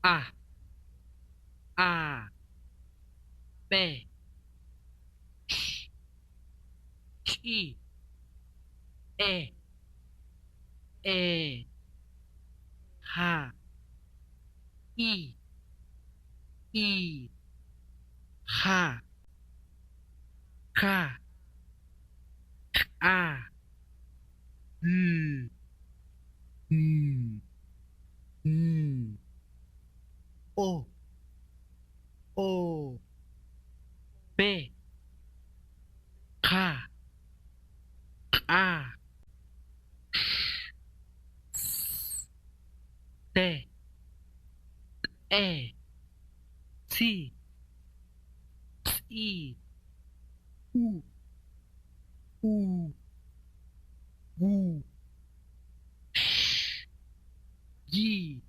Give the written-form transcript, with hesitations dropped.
A, A, B, I, E, E, H, I, H, K, A, L, N, N, O, O, P, K, A, T, E, C, I, U, U, U, Y,